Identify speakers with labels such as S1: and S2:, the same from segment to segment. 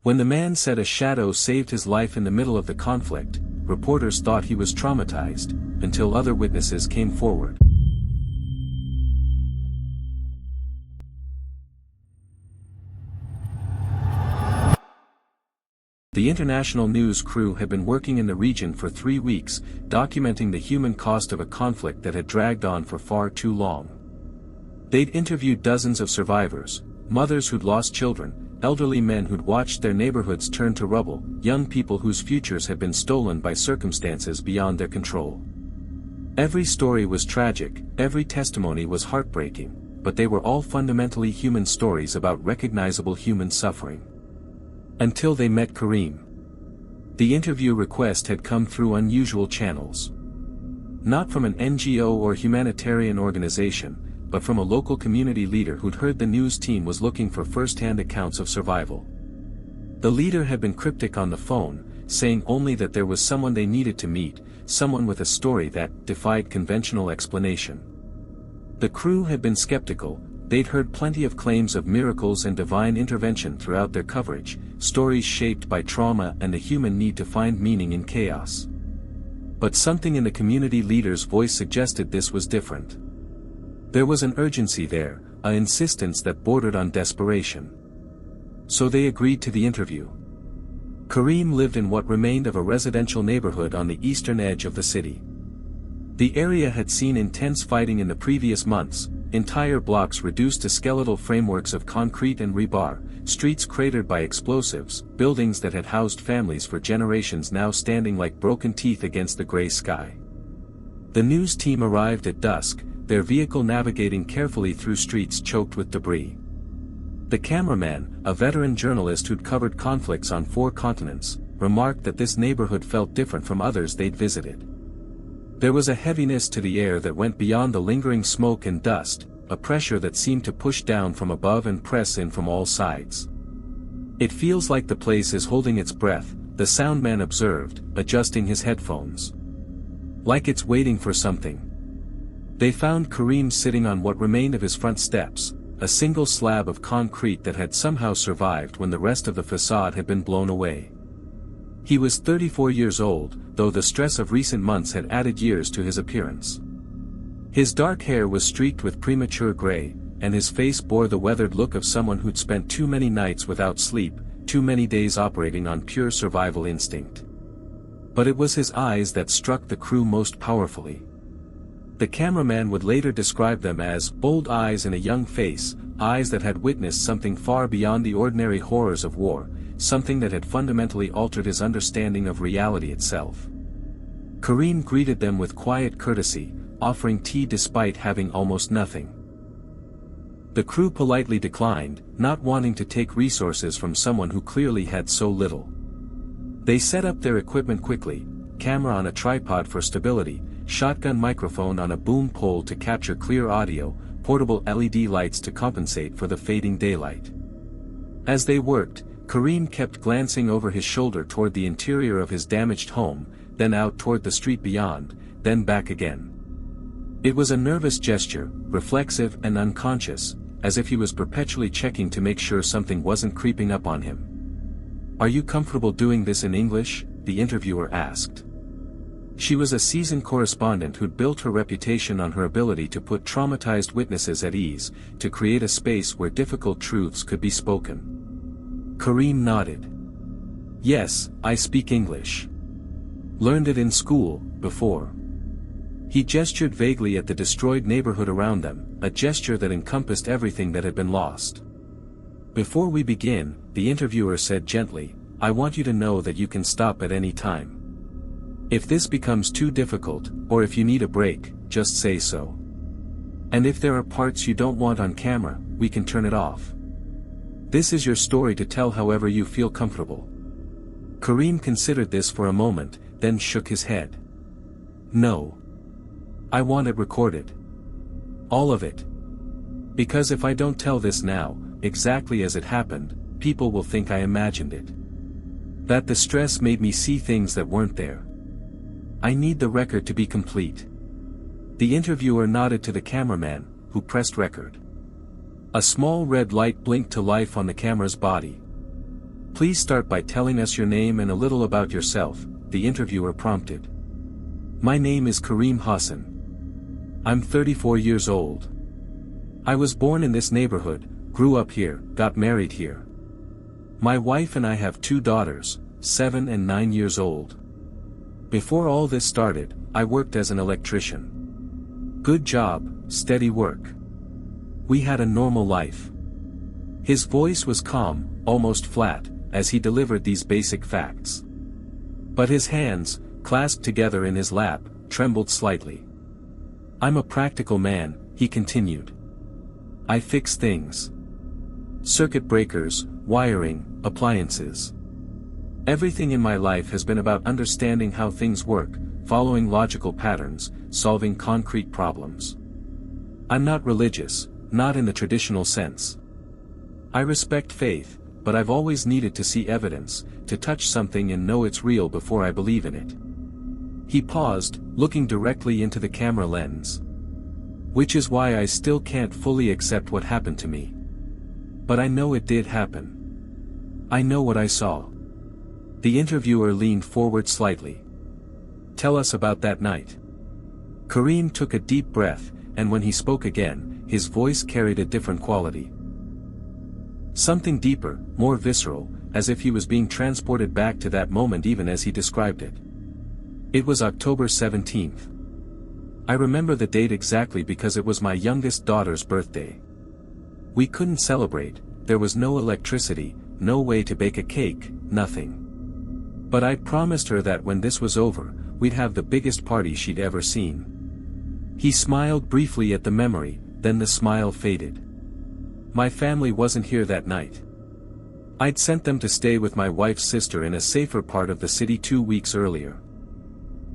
S1: When the man said a shadow saved his life in the middle of the conflict, reporters thought he was traumatized, until other witnesses came forward. The international news crew had been working in the region for 3 weeks, documenting the human cost of a conflict that had dragged on for far too long. They'd interviewed dozens of survivors, mothers who'd lost children, elderly men who'd watched their neighborhoods turn to rubble, young people whose futures had been stolen by circumstances beyond their control. Every story was tragic, every testimony was heartbreaking, but they were all fundamentally human stories about recognizable human suffering. Until they met Kareem. The interview request had come through unusual channels. Not from an NGO or humanitarian organization, but from a local community leader who'd heard the news team was looking for first-hand accounts of survival. The leader had been cryptic on the phone, saying only that there was someone they needed to meet, someone with a story that defied conventional explanation. The crew had been skeptical. They'd heard plenty of claims of miracles and divine intervention throughout their coverage, stories shaped by trauma and the human need to find meaning in chaos. But something in the community leader's voice suggested this was different. There was an urgency there, an insistence that bordered on desperation. So they agreed to the interview. Kareem lived in what remained of a residential neighborhood on the eastern edge of the city. The area had seen intense fighting in the previous months, entire blocks reduced to skeletal frameworks of concrete and rebar, streets cratered by explosives, buildings that had housed families for generations now standing like broken teeth against the gray sky. The news team arrived at dusk, their vehicle navigating carefully through streets choked with debris. The cameraman, a veteran journalist who'd covered conflicts on 4 continents, remarked that this neighborhood felt different from others they'd visited. There was a heaviness to the air that went beyond the lingering smoke and dust, a pressure that seemed to push down from above and press in from all sides. It feels like the place is holding its breath, the soundman observed, adjusting his headphones. Like it's waiting for something. They found Kareem sitting on what remained of his front steps, a single slab of concrete that had somehow survived when the rest of the facade had been blown away. He was 34 years old, though the stress of recent months had added years to his appearance. His dark hair was streaked with premature gray, and his face bore the weathered look of someone who'd spent too many nights without sleep, too many days operating on pure survival instinct. But it was his eyes that struck the crew most powerfully. The cameraman would later describe them as bold eyes in a young face, eyes that had witnessed something far beyond the ordinary horrors of war, something that had fundamentally altered his understanding of reality itself. Kareem greeted them with quiet courtesy, offering tea despite having almost nothing. The crew politely declined, not wanting to take resources from someone who clearly had so little. They set up their equipment quickly, camera on a tripod for stability, shotgun microphone on a boom pole to capture clear audio, portable LED lights to compensate for the fading daylight. As they worked, Kareem kept glancing over his shoulder toward the interior of his damaged home, then out toward the street beyond, then back again. It was a nervous gesture, reflexive and unconscious, as if he was perpetually checking to make sure something wasn't creeping up on him. "Are you comfortable doing this in English?" the interviewer asked. She was a seasoned correspondent who'd built her reputation on her ability to put traumatized witnesses at ease, to create a space where difficult truths could be spoken. Kareem nodded. "Yes, I speak English. Learned it in school, before." He gestured vaguely at the destroyed neighborhood around them, a gesture that encompassed everything that had been lost. "Before we begin," the interviewer said gently, "I want you to know that you can stop at any time. If this becomes too difficult, or if you need a break, just say so. And if there are parts you don't want on camera, we can turn it off. This is your story to tell however you feel comfortable." Kareem considered this for a moment, then shook his head. "No. I want it recorded. All of it. Because if I don't tell this now, exactly as it happened, people will think I imagined it. That the stress made me see things that weren't there. I need the record to be complete." The interviewer nodded to the cameraman, who pressed record. A small red light blinked to life on the camera's body. Please start by telling us your name and a little about yourself, the interviewer prompted. My name is Kareem Hassan. I'm 34 years old. I was born in this neighborhood, grew up here, got married here. My wife and I have 2 daughters, 7 and 9 years old. Before all this started, I worked as an electrician. Good job, steady work. We had a normal life. His voice was calm, almost flat, as he delivered these basic facts. But his hands, clasped together in his lap, trembled slightly. I'm a practical man, he continued. I fix things. Circuit breakers, wiring, appliances. Everything in my life has been about understanding how things work, following logical patterns, solving concrete problems. I'm not religious, not in the traditional sense. I respect faith, but I've always needed to see evidence, to touch something and know it's real before I believe in it. He paused, looking directly into the camera lens. Which is why I still can't fully accept what happened to me. But I know it did happen. I know what I saw. The interviewer leaned forward slightly. Tell us about that night. Kareem took a deep breath, and when he spoke again, his voice carried a different quality. Something deeper, more visceral, as if he was being transported back to that moment even as he described it. It was October 17th. I remember the date exactly because it was my youngest daughter's birthday. We couldn't celebrate, there was no electricity, no way to bake a cake, nothing. But I promised her that when this was over, we'd have the biggest party she'd ever seen. He smiled briefly at the memory, then the smile faded. My family wasn't here that night. I'd sent them to stay with my wife's sister in a safer part of the city 2 weeks earlier.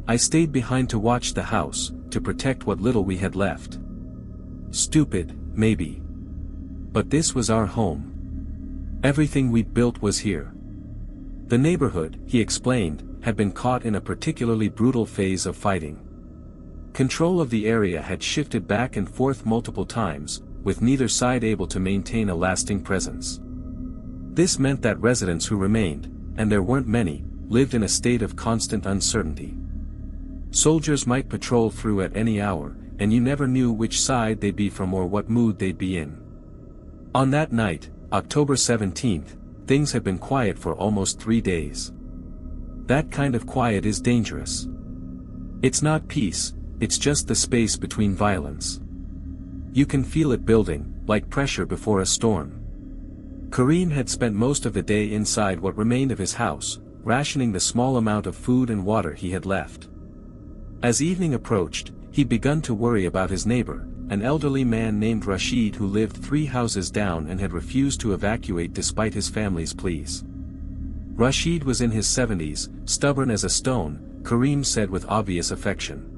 S1: I stayed behind to watch the house, to protect what little we had left. Stupid, maybe. But this was our home. Everything we'd built was here. The neighborhood, he explained, had been caught in a particularly brutal phase of fighting. Control of the area had shifted back and forth multiple times, with neither side able to maintain a lasting presence. This meant that residents who remained, and there weren't many, lived in a state of constant uncertainty. Soldiers might patrol through at any hour, and you never knew which side they'd be from or what mood they'd be in. On that night, October 17th, things had been quiet for almost 3 days. That kind of quiet is dangerous. It's not peace, it's just the space between violence. You can feel it building, like pressure before a storm. Kareem had spent most of the day inside what remained of his house, rationing the small amount of food and water he had left. As evening approached, he'd begun to worry about his neighbor, an elderly man named Rashid who lived 3 houses down and had refused to evacuate despite his family's pleas. Rashid was in his 70s, stubborn as a stone, Kareem said with obvious affection.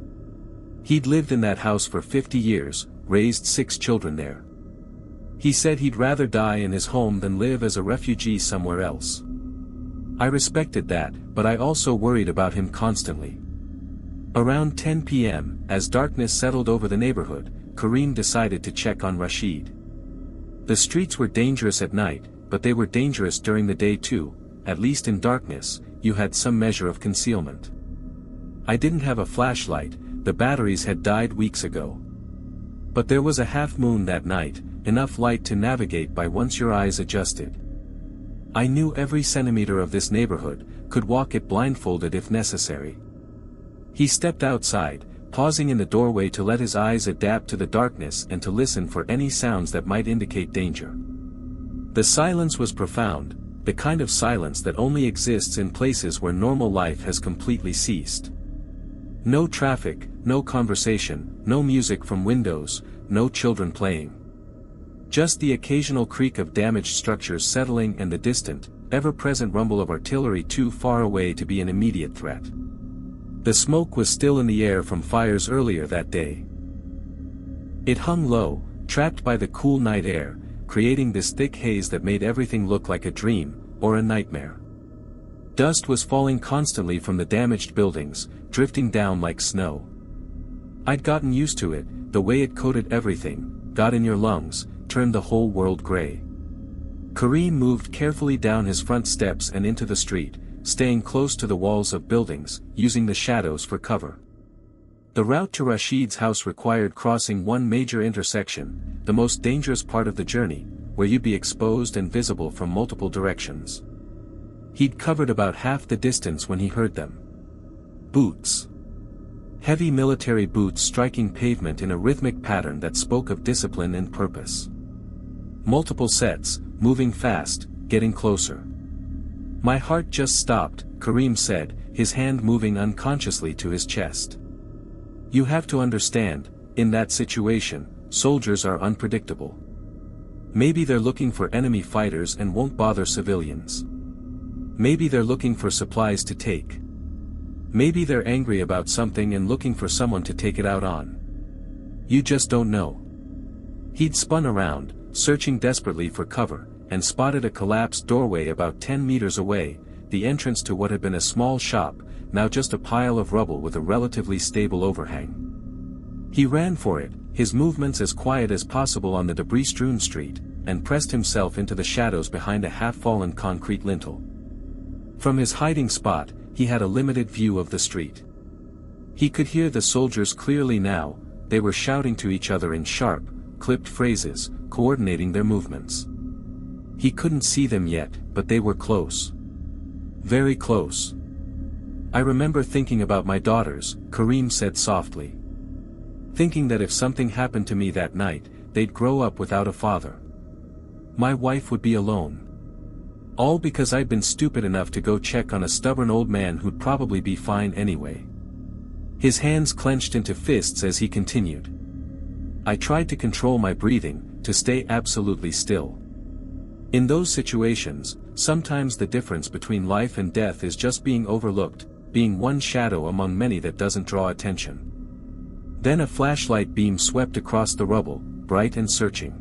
S1: He'd lived in that house for 50 years, raised 6 children there. He said he'd rather die in his home than live as a refugee somewhere else. I respected that, but I also worried about him constantly. Around 10 p.m., as darkness settled over the neighborhood, Kareem decided to check on Rashid. The streets were dangerous at night, but they were dangerous during the day too, at least in darkness, you had some measure of concealment. I didn't have a flashlight, the batteries had died weeks ago. But there was a half moon that night, enough light to navigate by once your eyes adjusted. I knew every centimeter of this neighborhood, could walk it blindfolded if necessary. He stepped outside, pausing in the doorway to let his eyes adapt to the darkness and to listen for any sounds that might indicate danger. The silence was profound, the kind of silence that only exists in places where normal life has completely ceased. No traffic, no conversation, no music from windows, no children playing. Just the occasional creak of damaged structures settling and the distant, ever-present rumble of artillery too far away to be an immediate threat. The smoke was still in the air from fires earlier that day. It hung low, trapped by the cool night air, creating this thick haze that made everything look like a dream, or a nightmare. Dust was falling constantly from the damaged buildings, drifting down like snow. I'd gotten used to it, the way it coated everything, got in your lungs, turned the whole world gray. Kareem moved carefully down his front steps and into the street, staying close to the walls of buildings, using the shadows for cover. The route to Rashid's house required crossing one major intersection, the most dangerous part of the journey, where you'd be exposed and visible from multiple directions. He'd covered about half the distance when he heard them. Boots. Heavy military boots striking pavement in a rhythmic pattern that spoke of discipline and purpose. Multiple sets, moving fast, getting closer. My heart just stopped, Kareem said, his hand moving unconsciously to his chest. You have to understand, in that situation, soldiers are unpredictable. Maybe they're looking for enemy fighters and won't bother civilians. Maybe they're looking for supplies to take. Maybe they're angry about something and looking for someone to take it out on. You just don't know. He'd spun around, searching desperately for cover, and spotted a collapsed doorway about 10 meters away, the entrance to what had been a small shop, now just a pile of rubble with a relatively stable overhang. He ran for it, his movements as quiet as possible on the debris-strewn street, and pressed himself into the shadows behind a half-fallen concrete lintel. From his hiding spot, he had a limited view of the street. He could hear the soldiers clearly now, they were shouting to each other in sharp, clipped phrases, coordinating their movements. He couldn't see them yet, but they were close. Very close. I remember thinking about my daughters, Kareem said softly. Thinking that if something happened to me that night, they'd grow up without a father. My wife would be alone. All because I'd been stupid enough to go check on a stubborn old man who'd probably be fine anyway. His hands clenched into fists as he continued. I tried to control my breathing, to stay absolutely still. In those situations, sometimes the difference between life and death is just being overlooked, being one shadow among many that doesn't draw attention. Then a flashlight beam swept across the rubble, bright and searching.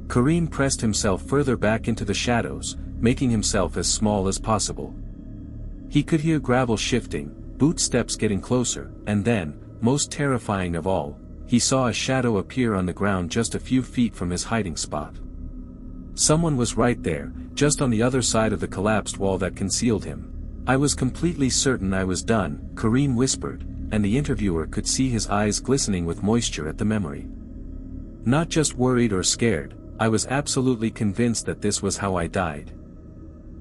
S1: Kareem pressed himself further back into the shadows, making himself as small as possible. He could hear gravel shifting, boot steps getting closer, and then, most terrifying of all, he saw a shadow appear on the ground just a few feet from his hiding spot. Someone was right there, just on the other side of the collapsed wall that concealed him. I was completely certain I was done, Kareem whispered, and the interviewer could see his eyes glistening with moisture at the memory. Not just worried or scared, I was absolutely convinced that this was how I died.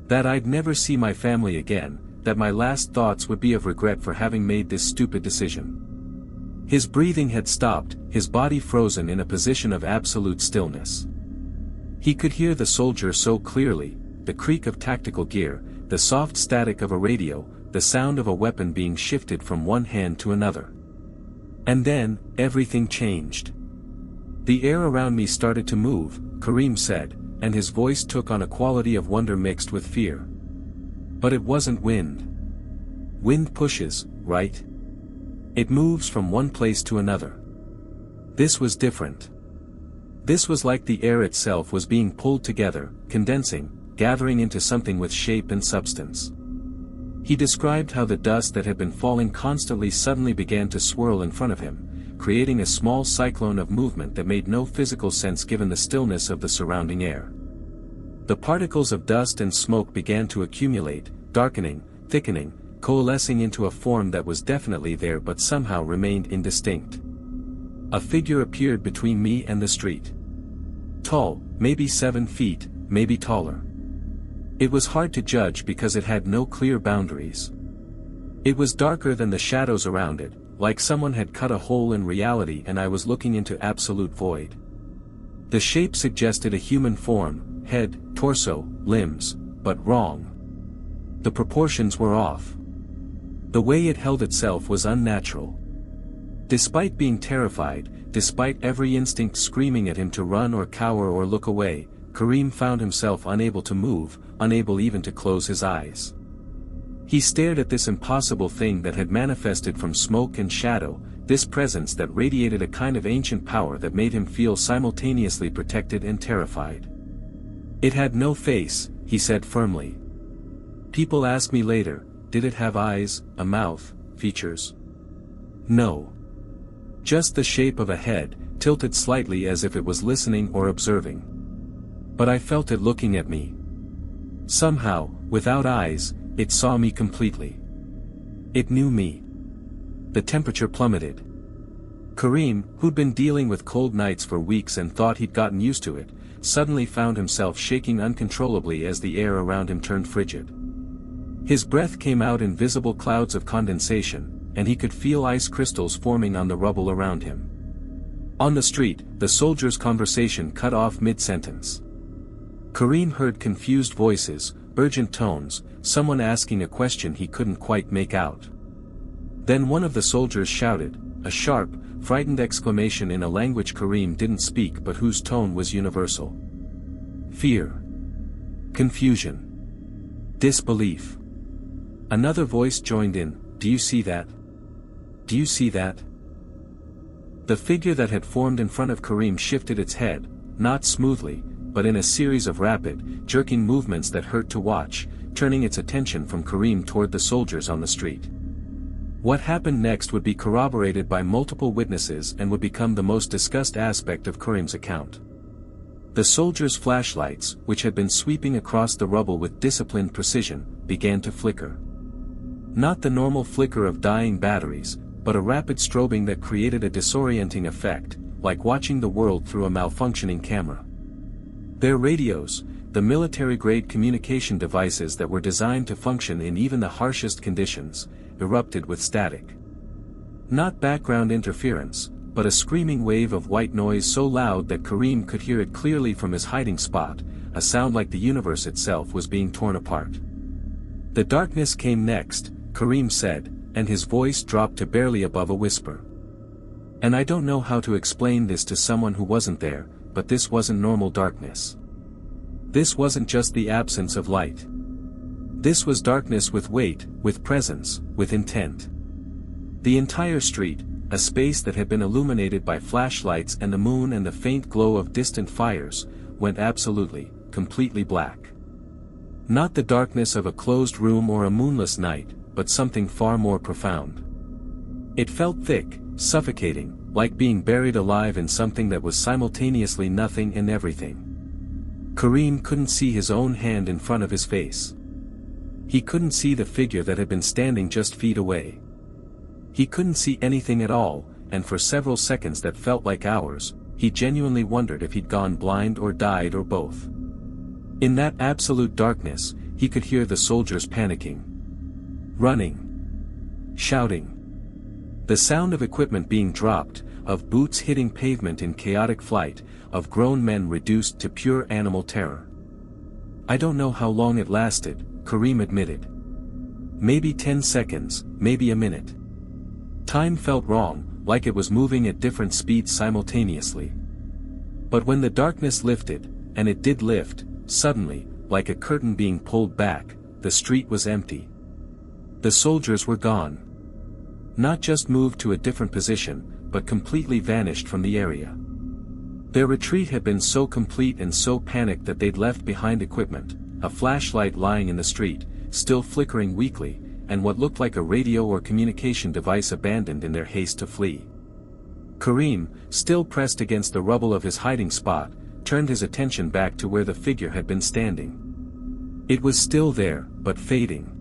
S1: That I'd never see my family again, that my last thoughts would be of regret for having made this stupid decision. His breathing had stopped, his body frozen in a position of absolute stillness. He could hear the soldier so clearly, the creak of tactical gear, the soft static of a radio, the sound of a weapon being shifted from one hand to another. And then, everything changed. The air around me started to move, Kareem said, and his voice took on a quality of wonder mixed with fear. But it wasn't wind. Wind pushes, right? It moves from one place to another. This was different. This was like the air itself was being pulled together, condensing, gathering into something with shape and substance. He described how the dust that had been falling constantly suddenly began to swirl in front of him, creating a small cyclone of movement that made no physical sense given the stillness of the surrounding air. The particles of dust and smoke began to accumulate, darkening, thickening, coalescing into a form that was definitely there but somehow remained indistinct. A figure appeared between me and the street. Tall, maybe 7 feet, maybe taller. It was hard to judge because it had no clear boundaries. It was darker than the shadows around it, like someone had cut a hole in reality and I was looking into absolute void. The shape suggested a human form, head, torso, limbs, but wrong. The proportions were off. The way it held itself was unnatural. Despite being terrified, despite every instinct screaming at him to run or cower or look away, Kareem found himself unable to move, unable even to close his eyes. He stared at this impossible thing that had manifested from smoke and shadow, this presence that radiated a kind of ancient power that made him feel simultaneously protected and terrified. It had no face, he said firmly. People ask me later, did it have eyes, a mouth, features? No. Just the shape of a head, tilted slightly as if it was listening or observing. But I felt it looking at me. Somehow, without eyes, it saw me completely. It knew me. The temperature plummeted. Kareem, who'd been dealing with cold nights for weeks and thought he'd gotten used to it, suddenly found himself shaking uncontrollably as the air around him turned frigid. His breath came out in visible clouds of condensation, and he could feel ice crystals forming on the rubble around him. On the street, the soldiers' conversation cut off mid-sentence. Kareem heard confused voices, urgent tones, someone asking a question he couldn't quite make out. Then one of the soldiers shouted, a sharp, frightened exclamation in a language Kareem didn't speak but whose tone was universal. Fear. Confusion. Disbelief. Another voice joined in, "Do you see that? Do you see that?" The figure that had formed in front of Kareem shifted its head, not smoothly, but in a series of rapid, jerking movements that hurt to watch, turning its attention from Kareem toward the soldiers on the street. What happened next would be corroborated by multiple witnesses and would become the most discussed aspect of Kareem's account. The soldiers' flashlights, which had been sweeping across the rubble with disciplined precision, began to flicker. Not the normal flicker of dying batteries, but a rapid strobing that created a disorienting effect, like watching the world through a malfunctioning camera. Their radios, the military-grade communication devices that were designed to function in even the harshest conditions, erupted with static. Not background interference, but a screaming wave of white noise so loud that Kareem could hear it clearly from his hiding spot, a sound like the universe itself was being torn apart. The darkness came next, Kareem said, and his voice dropped to barely above a whisper. And I don't know how to explain this to someone who wasn't there, but this wasn't normal darkness. This wasn't just the absence of light. This was darkness with weight, with presence, with intent. The entire street, a space that had been illuminated by flashlights and the moon and the faint glow of distant fires, went absolutely, completely black. Not the darkness of a closed room or a moonless night, but something far more profound. It felt thick, suffocating, like being buried alive in something that was simultaneously nothing and everything. Kareem couldn't see his own hand in front of his face. He couldn't see the figure that had been standing just feet away. He couldn't see anything at all, and for several seconds that felt like hours, he genuinely wondered if he'd gone blind or died or both. In that absolute darkness, he could hear the soldiers panicking. Running. Shouting. The sound of equipment being dropped, of boots hitting pavement in chaotic flight, of grown men reduced to pure animal terror. I don't know how long it lasted, Kareem admitted. Maybe 10 seconds, maybe a minute. Time felt wrong, like it was moving at different speeds simultaneously. But when the darkness lifted, and it did lift, suddenly, like a curtain being pulled back, the street was empty. The soldiers were gone. Not just moved to a different position, but completely vanished from the area. Their retreat had been so complete and so panicked that they'd left behind equipment, a flashlight lying in the street, still flickering weakly, and what looked like a radio or communication device abandoned in their haste to flee. Kareem, still pressed against the rubble of his hiding spot, turned his attention back to where the figure had been standing. It was still there, but fading.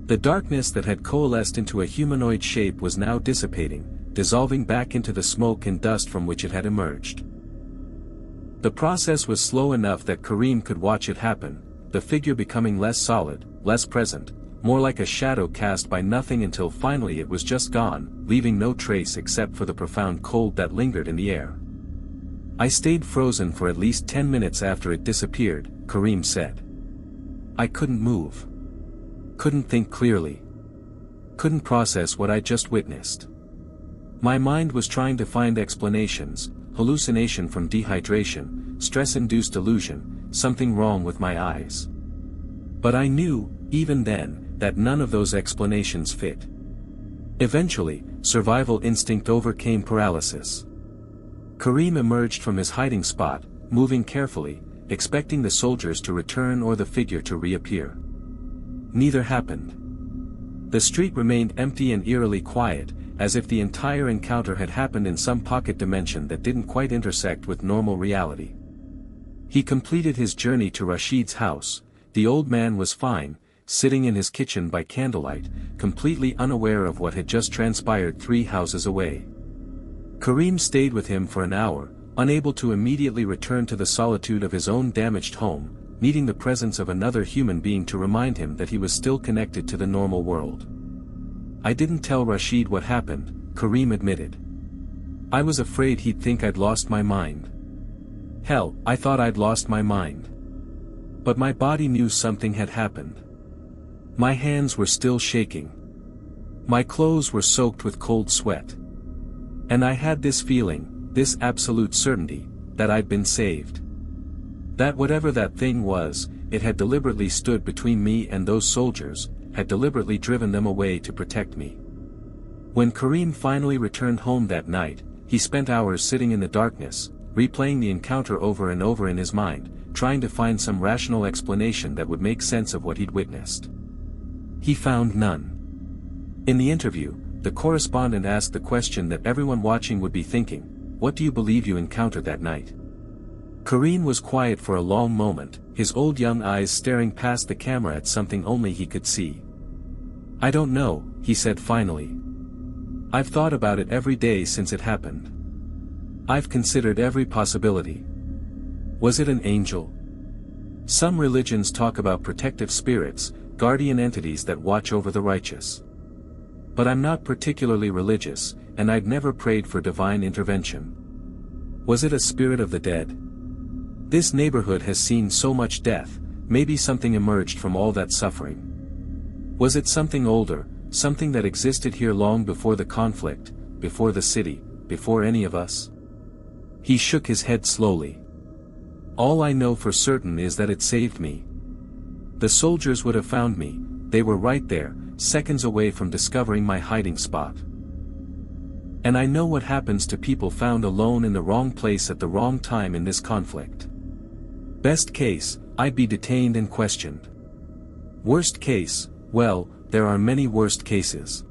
S1: The darkness that had coalesced into a humanoid shape was now dissipating, dissolving back into the smoke and dust from which it had emerged. The process was slow enough that Kareem could watch it happen, the figure becoming less solid, less present, more like a shadow cast by nothing until finally it was just gone, leaving no trace except for the profound cold that lingered in the air. I stayed frozen for at least 10 minutes after it disappeared, Kareem said. I couldn't move. Couldn't think clearly. Couldn't process what I just witnessed. My mind was trying to find explanations, hallucination from dehydration, stress-induced illusion, something wrong with my eyes. But I knew, even then, that none of those explanations fit. Eventually, survival instinct overcame paralysis. Kareem emerged from his hiding spot, moving carefully, expecting the soldiers to return or the figure to reappear. Neither happened. The street remained empty and eerily quiet, as if the entire encounter had happened in some pocket dimension that didn't quite intersect with normal reality. He completed his journey to Rashid's house. The old man was fine, sitting in his kitchen by candlelight, completely unaware of what had just transpired 3 houses away. Karim stayed with him for an hour, unable to immediately return to the solitude of his own damaged home, needing the presence of another human being to remind him that he was still connected to the normal world. "I didn't tell Rashid what happened," Karim admitted. "I was afraid he'd think I'd lost my mind. Hell, I thought I'd lost my mind. But my body knew something had happened. My hands were still shaking. My clothes were soaked with cold sweat. And I had this feeling, this absolute certainty, that I'd been saved. That whatever that thing was, it had deliberately stood between me and those soldiers, had deliberately driven them away to protect me." When Karim finally returned home that night, he spent hours sitting in the darkness, replaying the encounter over and over in his mind, trying to find some rational explanation that would make sense of what he'd witnessed. He found none. In the interview, the correspondent asked the question that everyone watching would be thinking: what do you believe you encountered that night? Karim was quiet for a long moment, his old young eyes staring past the camera at something only he could see. "I don't know," he said finally. "I've thought about it every day since it happened. I've considered every possibility. Was it an angel? Some religions talk about protective spirits, guardian entities that watch over the righteous. But I'm not particularly religious, and I'd never prayed for divine intervention. Was it a spirit of the dead? This neighborhood has seen so much death, maybe something emerged from all that suffering. Was it something older, something that existed here long before the conflict, before the city, before any of us?" He shook his head slowly. "All I know for certain is that it saved me. The soldiers would have found me, they were right there, seconds away from discovering my hiding spot. And I know what happens to people found alone in the wrong place at the wrong time in this conflict. Best case, I'd be detained and questioned. Worst case, well, there are many worst cases.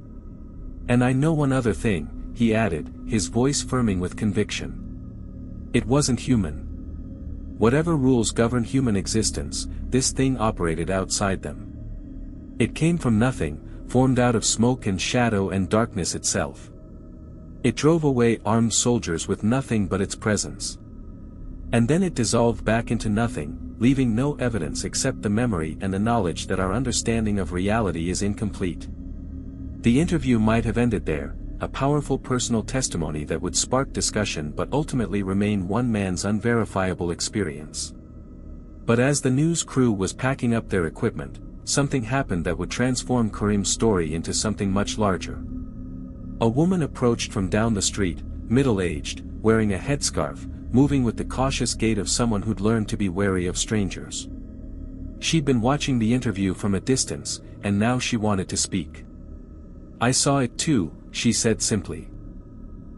S1: And I know one other thing," he added, his voice firming with conviction. "It wasn't human. Whatever rules govern human existence, this thing operated outside them. It came from nothing, formed out of smoke and shadow and darkness itself. It drove away armed soldiers with nothing but its presence. And then it dissolved back into nothing, leaving no evidence except the memory and the knowledge that our understanding of reality is incomplete." The interview might have ended there, a powerful personal testimony that would spark discussion but ultimately remain one man's unverifiable experience. But as the news crew was packing up their equipment, something happened that would transform Karim's story into something much larger. A woman approached from down the street, middle-aged, wearing a headscarf, moving with the cautious gait of someone who'd learned to be wary of strangers. She'd been watching the interview from a distance, and now she wanted to speak. "I saw it too," she said simply.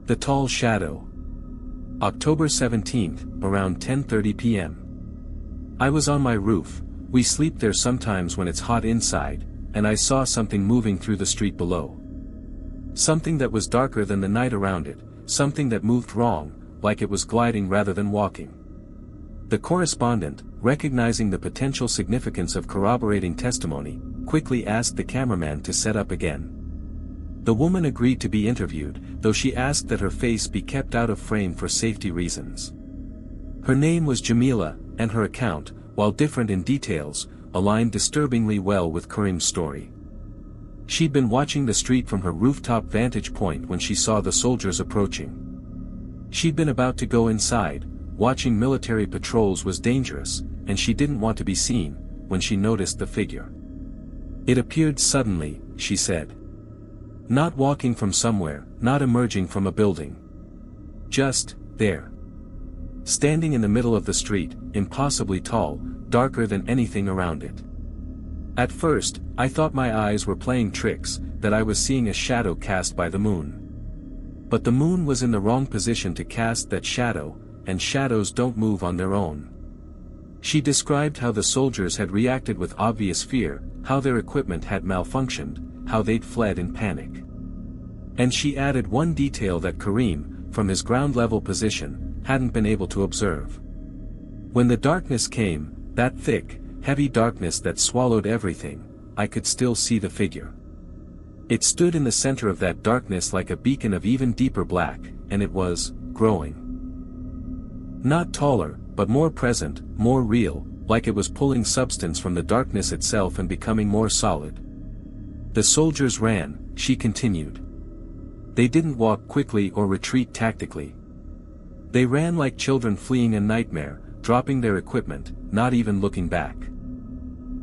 S1: "The tall shadow. October 17th, around 10:30 p.m. I was on my roof, we sleep there sometimes when it's hot inside, and I saw something moving through the street below. Something that was darker than the night around it, something that moved wrong, like it was gliding rather than walking." The correspondent, recognizing the potential significance of corroborating testimony, quickly asked the cameraman to set up again. The woman agreed to be interviewed, though she asked that her face be kept out of frame for safety reasons. Her name was Jamila, and her account, while different in details, aligned disturbingly well with Karim's story. She'd been watching the street from her rooftop vantage point when she saw the soldiers approaching. She'd been about to go inside, watching military patrols was dangerous, and she didn't want to be seen, when she noticed the figure. It appeared suddenly, she said. Not walking from somewhere, not emerging from a building. Just, there. Standing in the middle of the street, impossibly tall, darker than anything around it. At first, I thought my eyes were playing tricks, that I was seeing a shadow cast by the moon. But the moon was in the wrong position to cast that shadow, and shadows don't move on their own. She described how the soldiers had reacted with obvious fear, how their equipment had malfunctioned, how they'd fled in panic. And she added one detail that Karim, from his ground-level position, hadn't been able to observe. When the darkness came, that thick, heavy darkness that swallowed everything, I could still see the figure. It stood in the center of that darkness like a beacon of even deeper black, and it was growing. Not taller, but more present, more real, like it was pulling substance from the darkness itself and becoming more solid. The soldiers ran, she continued. They didn't walk quickly or retreat tactically. They ran like children fleeing a nightmare, dropping their equipment, not even looking back.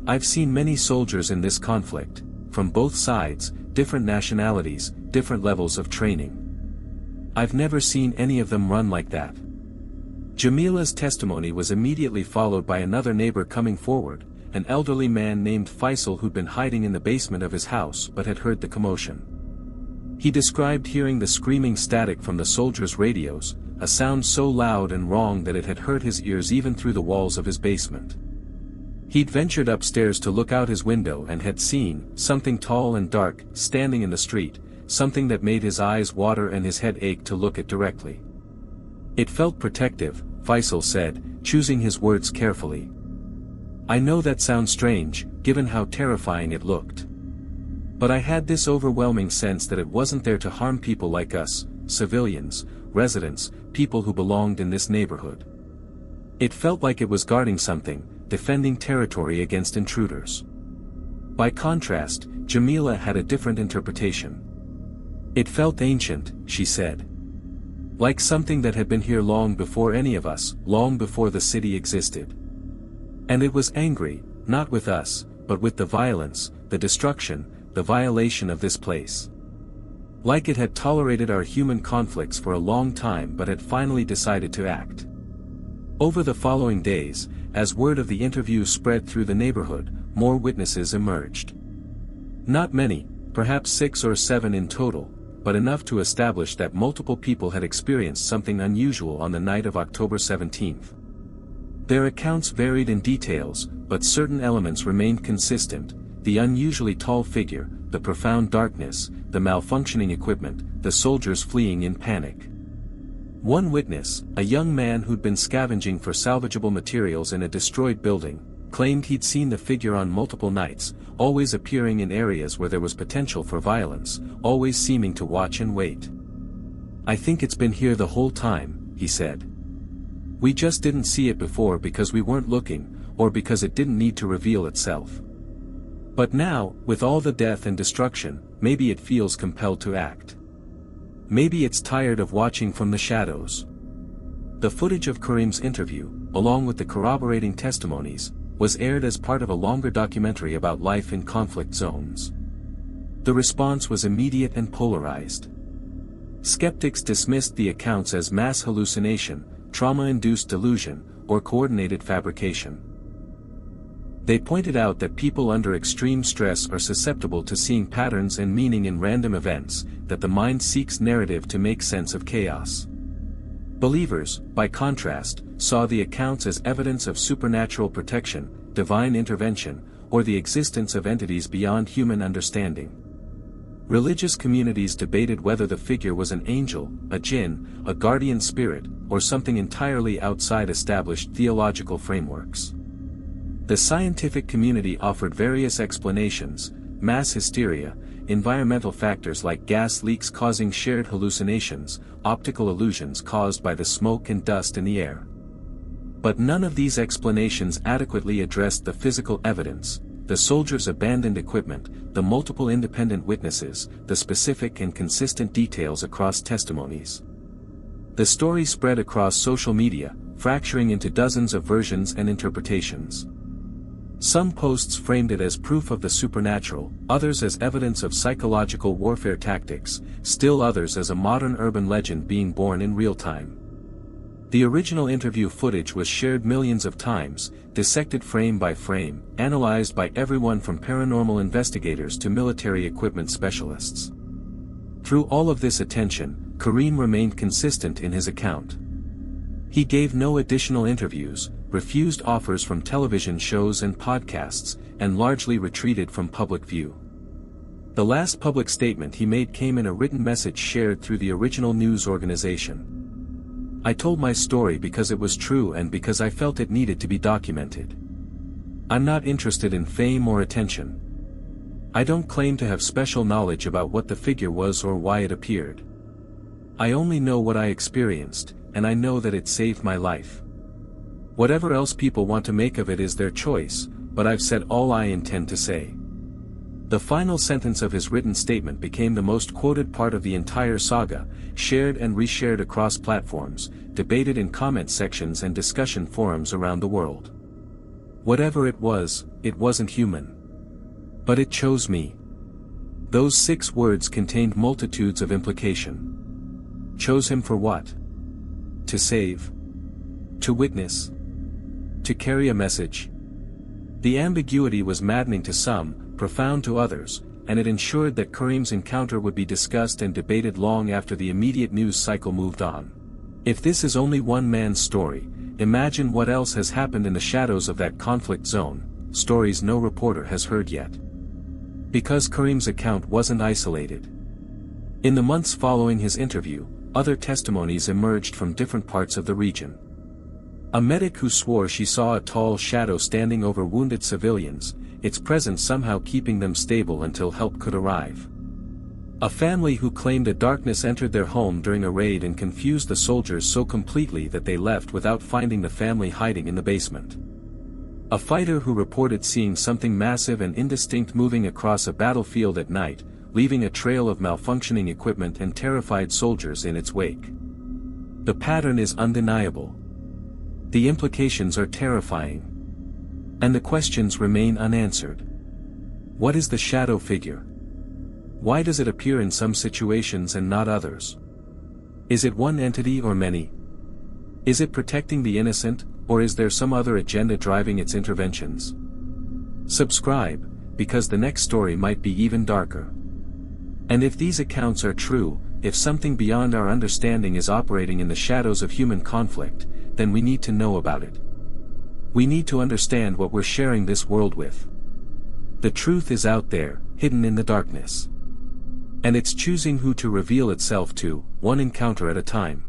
S1: I've seen many soldiers in this conflict, from both sides, different nationalities, different levels of training. I've never seen any of them run like that. Jamila's testimony was immediately followed by another neighbor coming forward, an elderly man named Faisal who'd been hiding in the basement of his house but had heard the commotion. He described hearing the screaming static from the soldiers' radios, a sound so loud and wrong that it had hurt his ears even through the walls of his basement. He'd ventured upstairs to look out his window and had seen something tall and dark standing in the street, something that made his eyes water and his head ache to look at directly. It felt protective, Faisal said, choosing his words carefully. I know that sounds strange, given how terrifying it looked. But I had this overwhelming sense that it wasn't there to harm people like us, civilians, residents, people who belonged in this neighborhood. It felt like it was guarding something, defending territory against intruders. By contrast, Jamila had a different interpretation. It felt ancient, she said. Like something that had been here long before any of us, long before the city existed. And it was angry, not with us, but with the violence, the destruction, the violation of this place. Like it had tolerated our human conflicts for a long time but had finally decided to act. Over the following days, as word of the interview spread through the neighborhood, more witnesses emerged. Not many, perhaps 6 or 7 in total, but enough to establish that multiple people had experienced something unusual on the night of October 17th. Their accounts varied in details, but certain elements remained consistent: the unusually tall figure, the profound darkness, the malfunctioning equipment, the soldiers fleeing in panic. One witness, a young man who'd been scavenging for salvageable materials in a destroyed building, claimed he'd seen the figure on multiple nights, always appearing in areas where there was potential for violence, always seeming to watch and wait. I think it's been here the whole time, he said. We just didn't see it before because we weren't looking, or because it didn't need to reveal itself. But now, with all the death and destruction, maybe it feels compelled to act. Maybe it's tired of watching from the shadows. The footage of Karim's interview, along with the corroborating testimonies, was aired as part of a longer documentary about life in conflict zones. The response was immediate and polarized. Skeptics dismissed the accounts as mass hallucination, trauma-induced delusion, or coordinated fabrication. They pointed out that people under extreme stress are susceptible to seeing patterns and meaning in random events, that the mind seeks narrative to make sense of chaos. Believers, by contrast, saw the accounts as evidence of supernatural protection, divine intervention, or the existence of entities beyond human understanding. Religious communities debated whether the figure was an angel, a jinn, a guardian spirit, or something entirely outside established theological frameworks. The scientific community offered various explanations: mass hysteria, environmental factors like gas leaks causing shared hallucinations, optical illusions caused by the smoke and dust in the air. But none of these explanations adequately addressed the physical evidence: the soldiers' abandoned equipment, the multiple independent witnesses, the specific and consistent details across testimonies. The story spread across social media, fracturing into dozens of versions and interpretations. Some posts framed it as proof of the supernatural, others as evidence of psychological warfare tactics, still others as a modern urban legend being born in real time. The original interview footage was shared millions of times, dissected frame by frame, analyzed by everyone from paranormal investigators to military equipment specialists. Through all of this attention, Karim remained consistent in his account. He gave no additional interviews, refused offers from television shows and podcasts, and largely retreated from public view. The last public statement he made came in a written message shared through the original news organization. I told my story because it was true and because I felt it needed to be documented. I'm not interested in fame or attention. I don't claim to have special knowledge about what the figure was or why it appeared. I only know what I experienced, and I know that it saved my life. Whatever else people want to make of it is their choice, but I've said all I intend to say. The final sentence of his written statement became the most quoted part of the entire saga, shared and reshared across platforms, debated in comment sections and discussion forums around the world. Whatever it wasn't human. But it chose me. Those 6 words contained multitudes of implication. Chose him for what? To save? To witness? To carry a message? The ambiguity was maddening to some, profound to others, and it ensured that Kareem's encounter would be discussed and debated long after the immediate news cycle moved on. If this is only one man's story, imagine what else has happened in the shadows of that conflict zone, stories no reporter has heard yet. Because Kareem's account wasn't isolated. In the months following his interview, other testimonies emerged from different parts of the region. A medic who swore she saw a tall shadow standing over wounded civilians, its presence somehow keeping them stable until help could arrive. A family who claimed a darkness entered their home during a raid and confused the soldiers so completely that they left without finding the family hiding in the basement. A fighter who reported seeing something massive and indistinct moving across a battlefield at night, leaving a trail of malfunctioning equipment and terrified soldiers in its wake. The pattern is undeniable. The implications are terrifying. And the questions remain unanswered. What is the shadow figure? Why does it appear in some situations and not others? Is it one entity or many? Is it protecting the innocent, or is there some other agenda driving its interventions? Subscribe, because the next story might be even darker. And if these accounts are true, if something beyond our understanding is operating in the shadows of human conflict, then we need to know about it. We need to understand what we're sharing this world with. The truth is out there, hidden in the darkness. And it's choosing who to reveal itself to, one encounter at a time.